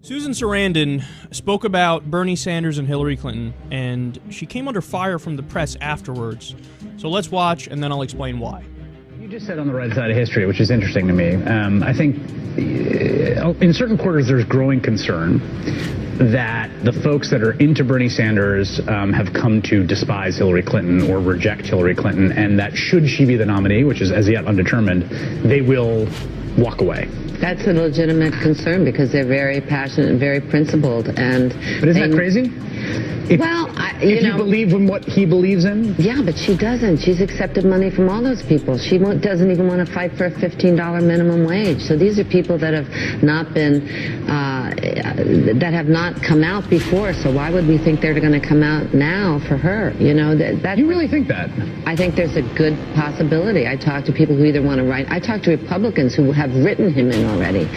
Susan Sarandon spoke about Bernie Sanders and Hillary Clinton, and she came under fire from the press afterwards. So let's watch, and then I'll explain why. You just said on the right side of history, which is interesting to me. I think in certain quarters there's growing concern that the folks that are into Bernie Sanders have come to despise Hillary Clinton or reject Hillary Clinton, and that should she be the nominee, which is as yet undetermined, they will walk away. That's a legitimate concern because they're very passionate and very principled. But isn't that crazy? If you believe in what he believes in? Yeah, but she doesn't. She's accepted money from all those people. She doesn't even want to fight for a $15 minimum wage. So these are people that have not been, that have not come out before. So why would we think they're going to come out now for her? You know, you really think that? I think there's a good possibility. I talk to people who either want to write. I talk to Republicans who have written him in already.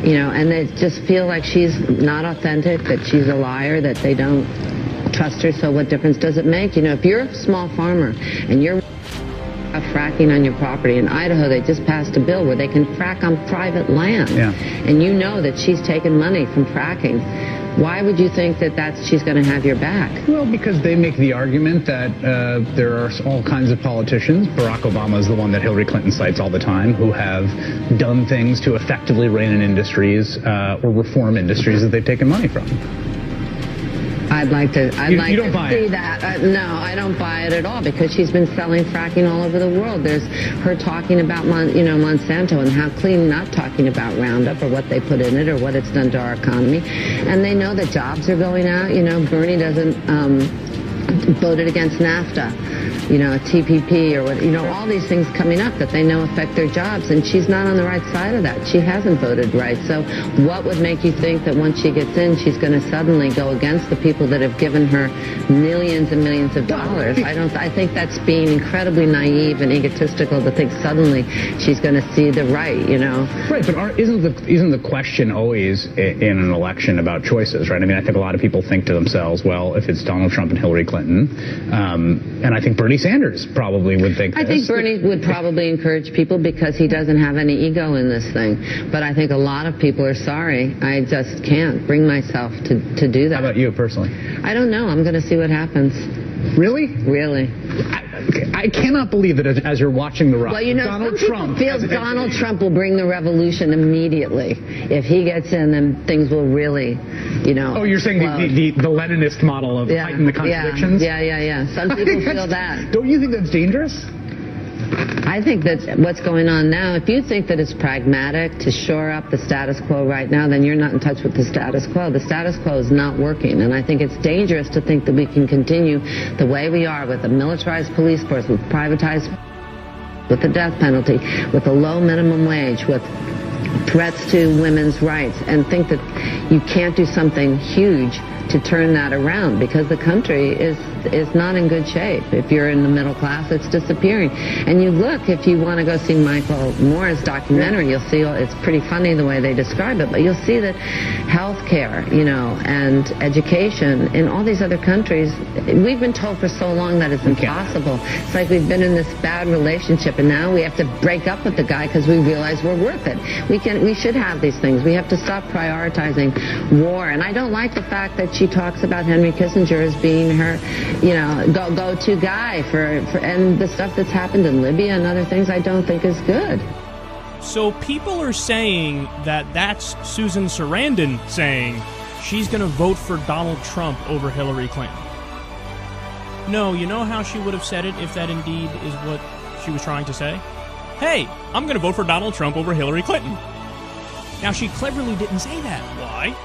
You know, and they just feel like she's not authentic, that she's a liar, that they don't trust her. So what difference does it make? You know, if you're a small farmer and you're fracking on your property in Idaho, they just passed a bill where they can frack on private land. Yeah. And you know that she's taken money from fracking. Why would you think that she's going to have your back? Well, because they make the argument that there are all kinds of politicians, Barack Obama is the one that Hillary Clinton cites all the time, who have done things to effectively rein in industries or reform industries that they've taken money from. I'd like to see that. No, I don't buy it at all because she's been selling fracking all over the world. There's her talking about Monsanto and how clean, not talking about Roundup or what they put in it or what it's done to our economy. And they know that jobs are going out. You know, Bernie doesn't voted against NAFTA, you know, TPP or what, you know, all these things coming up that they know affect their jobs, and she's not on the right side of that. She hasn't voted right. So what would make you think that once she gets in, she's going to suddenly go against the people that have given her millions and millions of dollars? I think that's being incredibly naive and egotistical to think suddenly she's going to see the right, you know. Right, but isn't the question always in an election about choices, right? I mean, I think a lot of people think to themselves, well, if it's Donald Trump and Hillary Clinton, and I think Bernie Sanders probably would think I think Bernie would probably encourage people because he doesn't have any ego in this thing. But I think a lot of people are sorry. I just can't bring myself to do that. How about you personally? I don't know. I'm going to see what happens. Really? Really. I cannot believe that as you're watching the ride, well, you know, Donald Trump will bring the revolution immediately. If he gets in, then things will really, you know. Oh, you're saying the Leninist model of fighting the contradictions? Yeah. Some people feel that. Don't you think that's dangerous? I think that what's going on now, if you think that it's pragmatic to shore up the status quo right now, then you're not in touch with the status quo. The status quo is not working, and I think it's dangerous to think that we can continue the way we are with a militarized police force, with privatized, with the death penalty, with a low minimum wage, with threats to women's rights, and think that you can't do something huge to turn that around, because the country is not in good shape. If you're in the middle class, it's disappearing. And you look, if you want to go see Michael Moore's documentary, you'll see, it's pretty funny the way they describe it, but you'll see that healthcare, you know, and education in all these other countries, we've been told for so long that it's impossible. It's like we've been in this bad relationship, and now we have to break up with the guy because we realize we're worth it. We should have these things. We have to stop prioritizing war. And I don't like the fact that she talks about Henry Kissinger as being her, you know, go-to guy for and the stuff that's happened in Libya and other things I don't think is good. So people are saying that that's Susan Sarandon saying she's going to vote for Donald Trump over Hillary Clinton. No, you know how she would have said it if that indeed is what she was trying to say? Hey, I'm going to vote for Donald Trump over Hillary Clinton. Now, she cleverly didn't say that. Why?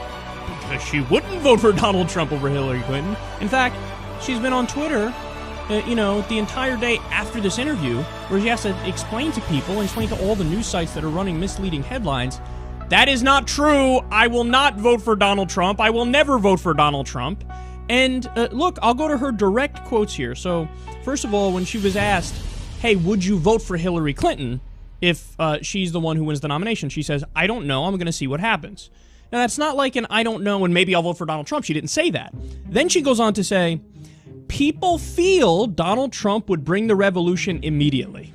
Because she wouldn't vote for Donald Trump over Hillary Clinton. In fact, she's been on Twitter, the entire day after this interview, where she has to explain to people and explain to all the news sites that are running misleading headlines, that is not true. I will not vote for Donald Trump. I will never vote for Donald Trump. And look, I'll go to her direct quotes here. So, first of all, when she was asked, hey, would you vote for Hillary Clinton if she's the one who wins the nomination? She says, I don't know. I'm going to see what happens. Now, that's not like an I don't know and maybe I'll vote for Donald Trump. She didn't say that. Then she goes on to say, people feel Donald Trump would bring the revolution immediately.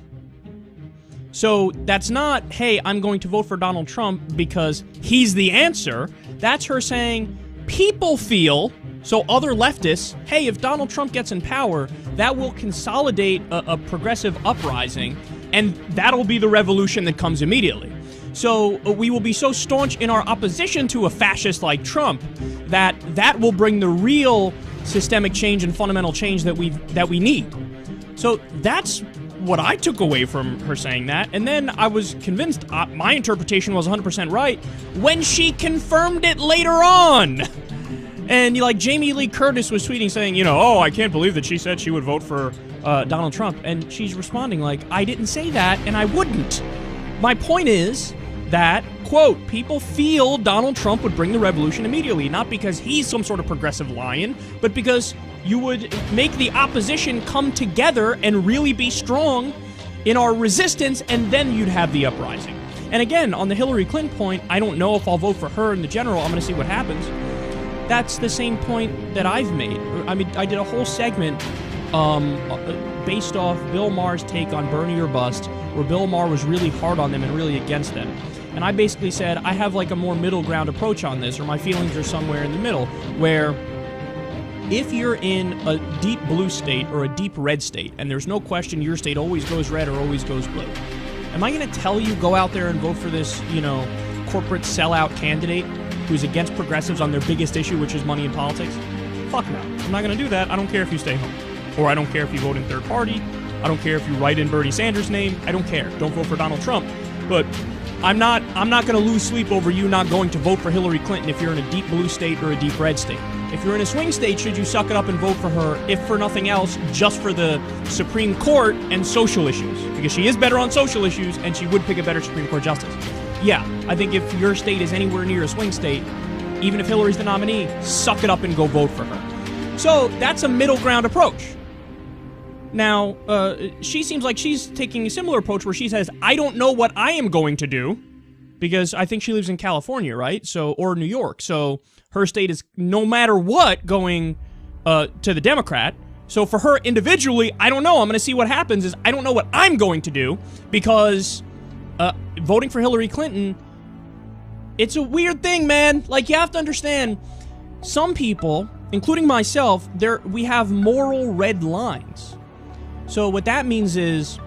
So that's not, hey, I'm going to vote for Donald Trump because he's the answer. That's her saying, people feel, so other leftists, hey, if Donald Trump gets in power, that will consolidate a progressive uprising, and that'll be the revolution that comes immediately. So we will be so staunch in our opposition to a fascist like Trump that will bring the real systemic change and fundamental change that we need. So that's what I took away from her saying that, and then I was convinced my interpretation was 100% right when she confirmed it later on. And like Jamie Lee Curtis was tweeting saying, oh, I can't believe that she said she would vote for Donald Trump, and she's responding like, I didn't say that, and I wouldn't. My point is that, quote, people feel Donald Trump would bring the revolution immediately, not because he's some sort of progressive lion, but because you would make the opposition come together and really be strong in our resistance, and then you'd have the uprising. And again, on the Hillary Clinton point, I don't know if I'll vote for her in the general. I'm going to see what happens. That's the same point that I've made. I mean, I did a whole segment based off Bill Maher's take on Bernie or Bust, where Bill Maher was really hard on them and really against them. And I basically said, I have like a more middle ground approach on this, or my feelings are somewhere in the middle, where if you're in a deep blue state or a deep red state, and there's no question your state always goes red or always goes blue, am I going to tell you go out there and vote for this, corporate sellout candidate who's against progressives on their biggest issue, which is money in politics? Fuck no. I'm not going to do that. I don't care if you stay home. Or I don't care if you vote in third party. I don't care if you write in Bernie Sanders' name. I don't care. Don't vote for Donald Trump. But I'm not going to lose sleep over you not going to vote for Hillary Clinton if you're in a deep blue state or a deep red state. If you're in a swing state, should you suck it up and vote for her, if for nothing else, just for the Supreme Court and social issues? Because she is better on social issues, and she would pick a better Supreme Court justice. Yeah, I think if your state is anywhere near a swing state, even if Hillary's the nominee, suck it up and go vote for her. So that's a middle ground approach. Now, she seems like she's taking a similar approach where she says, I don't know what I am going to do, because I think she lives in California, right? So, or New York. So her state is, no matter what, going to the Democrat. So for her individually, I don't know. I'm going to see what happens. I don't know what I'm going to do, because voting for Hillary Clinton, it's a weird thing, man. Like, you have to understand, some people, including myself, we have moral red lines. So what that means is,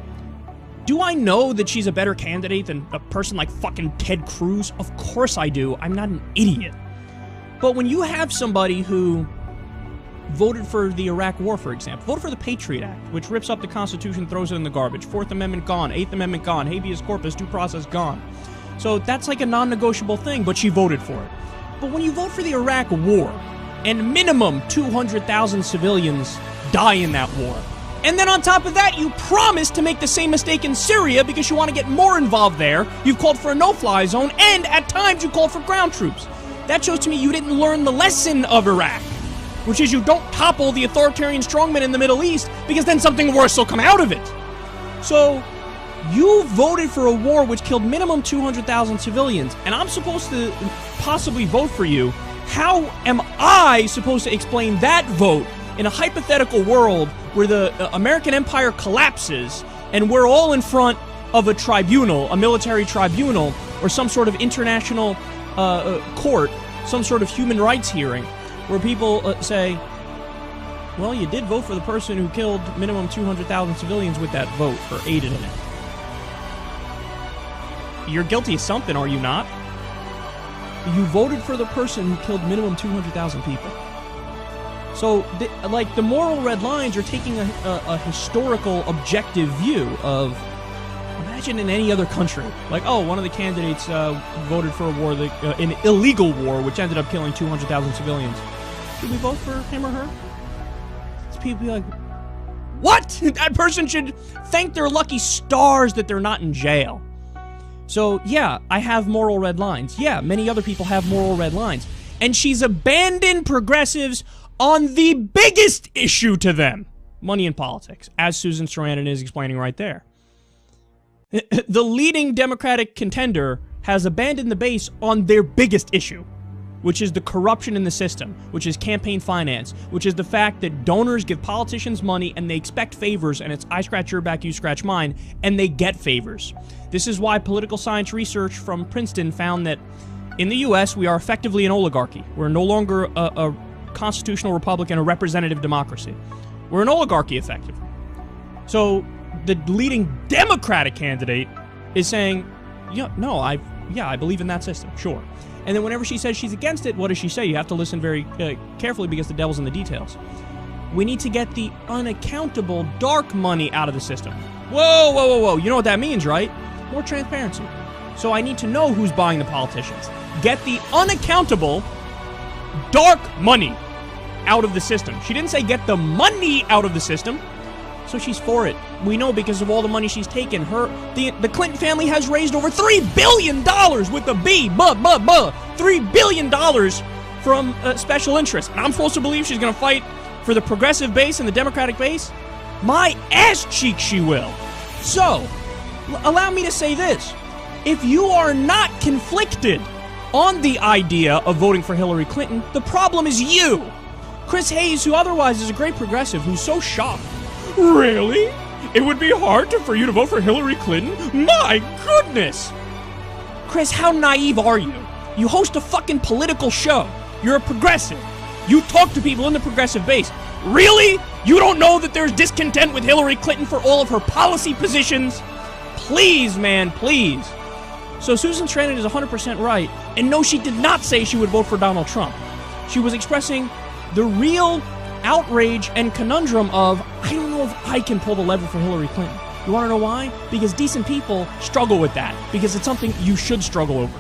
do I know that she's a better candidate than a person like fucking Ted Cruz? Of course I do. I'm not an idiot. But when you have somebody who voted for the Iraq War, for example, voted for the Patriot Act, which rips up the Constitution, throws it in the garbage, Fourth Amendment gone, Eighth Amendment gone, habeas corpus, due process gone. So that's like a non-negotiable thing, but she voted for it. But when you vote for the Iraq War, and minimum 200,000 civilians die in that war, and then on top of that, you promise to make the same mistake in Syria because you want to get more involved there. You've called for a no-fly zone, and at times you called for ground troops. That shows to me you didn't learn the lesson of Iraq, which is you don't topple the authoritarian strongmen in the Middle East, because then something worse will come out of it. So, you voted for a war which killed minimum 200,000 civilians, and I'm supposed to possibly vote for you. How am I supposed to explain that vote in a hypothetical world where the American empire collapses and we're all in front of a tribunal, a military tribunal, or some sort of international court, some sort of human rights hearing, where people say, well, you did vote for the person who killed minimum 200,000 civilians with that vote, or aided in it. You're guilty of something, are you not? You voted for the person who killed minimum 200,000 people. So, the moral red lines are taking a historical, objective view of, imagine in any other country, like, oh, one of the candidates voted for a war, an illegal war, which ended up killing 200,000 civilians. Should we vote for him or her? People be like, what? That person should thank their lucky stars that they're not in jail. So, yeah, I have moral red lines. Yeah, many other people have moral red lines. And she's abandoned progressives on the biggest issue to them, money in politics, as Susan Sarandon is explaining right there. The leading Democratic contender has abandoned the base on their biggest issue, which is the corruption in the system, which is campaign finance, which is the fact that donors give politicians money and they expect favors, and it's I scratch your back, you scratch mine, and they get favors. This is why political science research from Princeton found that In the U.S., we are effectively an oligarchy. We're no longer a constitutional republic and a representative democracy. We're an oligarchy, effectively. So the leading Democratic candidate is saying, I believe in that system, sure. And then whenever she says she's against it, what does she say? You have to listen very carefully because the devil's in the details. We need to get the unaccountable dark money out of the system. Whoa, whoa, whoa, whoa. You know what that means, right? More transparency. So I need to know who's buying the politicians. Get the unaccountable dark money out of the system. She didn't say get the money out of the system. So she's for it. We know because of all the money she's taken. The Clinton family has raised over $3 billion with a B. $3 billion from special interests. And I'm supposed to believe she's going to fight for the progressive base and the Democratic base? My ass cheek she will. So, allow me to say this. If you are not conflicted on the idea of voting for Hillary Clinton, the problem is you. Chris Hayes, who otherwise is a great progressive, who's so shocked. Really? It would be hard for you to vote for Hillary Clinton? My goodness! Chris, how naive are you? You host a fucking political show. You're a progressive. You talk to people in the progressive base. Really? You don't know that there's discontent with Hillary Clinton for all of her policy positions? Please, man, please. So Susan Sarandon is 100% right. And no, she did not say she would vote for Donald Trump. She was expressing the real outrage and conundrum of, I don't know if I can pull the lever for Hillary Clinton. You want to know why? Because decent people struggle with that. Because it's something you should struggle over.